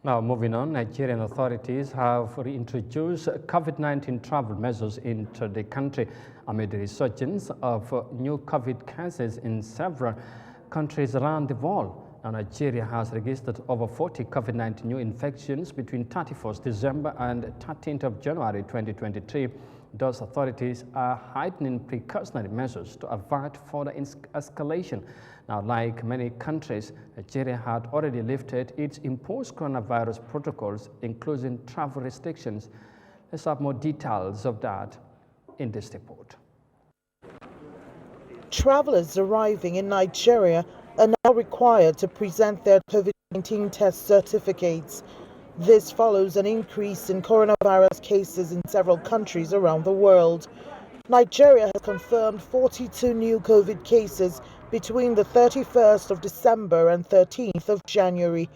Now, moving on, Nigerian authorities have reintroduced COVID-19 travel measures into the country amid the resurgence of new COVID cases in several countries around the world. Now, Nigeria has registered over 40 COVID-19 new infections between 31st December and 13th of January 2023. Thus, authorities are heightening precautionary measures to avoid further escalation. Now, like many countries, Nigeria had already lifted its imposed coronavirus protocols, including travel restrictions. Let's have more details of that in this report. Travelers arriving in Nigeria are now required to present their COVID-19 test certificates. This follows an increase in coronavirus cases in several countries around the world. Nigeria has confirmed 42 new COVID cases between the 31st of December and 13th of January.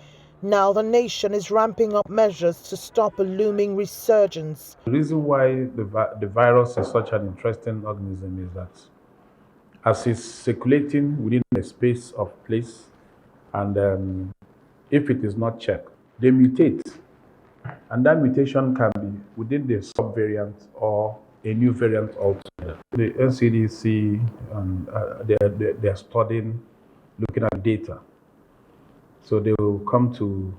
Now the nation is ramping up measures to stop a looming resurgence. The reason why the virus is such an interesting organism is that as it's circulating within a space of place, and if it is not checked, they mutate. And that mutation can be within the subvariant or a new variant altogether. The NCDC, they're studying, looking at data. So they will come to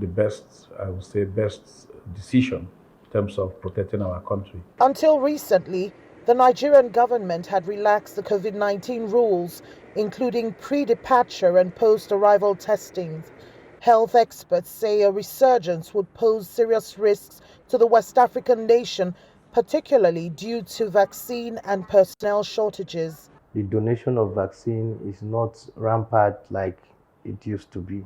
the best, I would say, best decision in terms of protecting our country. Until recently, the Nigerian government had relaxed the COVID-19 rules, including pre-departure and post-arrival testing. Health experts say a resurgence would pose serious risks to the West African nation, particularly due to vaccine and personnel shortages. The donation of vaccine is not rampant like it used to be.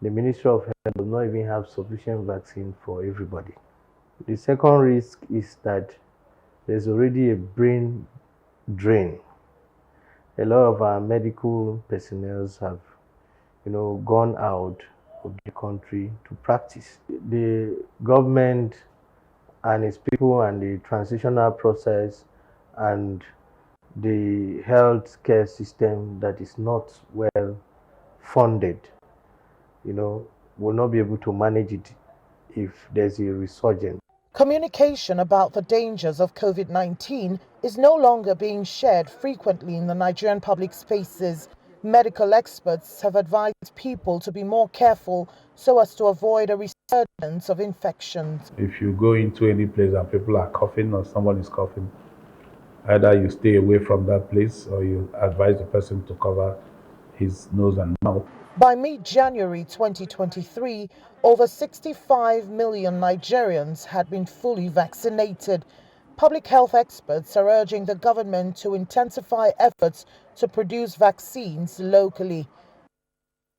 The Ministry of Health does not even have sufficient vaccine for everybody. The second risk is that there's already a brain drain. A lot of our medical personnel have, gone out of the country to practice. The government and its people and the transitional process and the healthcare system that is not well funded, will not be able to manage it if there's a resurgence. Communication about the dangers of COVID-19 is no longer being shared frequently in the Nigerian public spaces. Medical experts have advised people to be more careful so as to avoid a resurgence of infections. If you go into any place and people are coughing or someone is coughing, either you stay away from that place or you advise the person to cover his nose and mouth. By mid-January 2023, over 65 million Nigerians had been fully vaccinated. Public health experts are urging the government to intensify efforts to produce vaccines locally.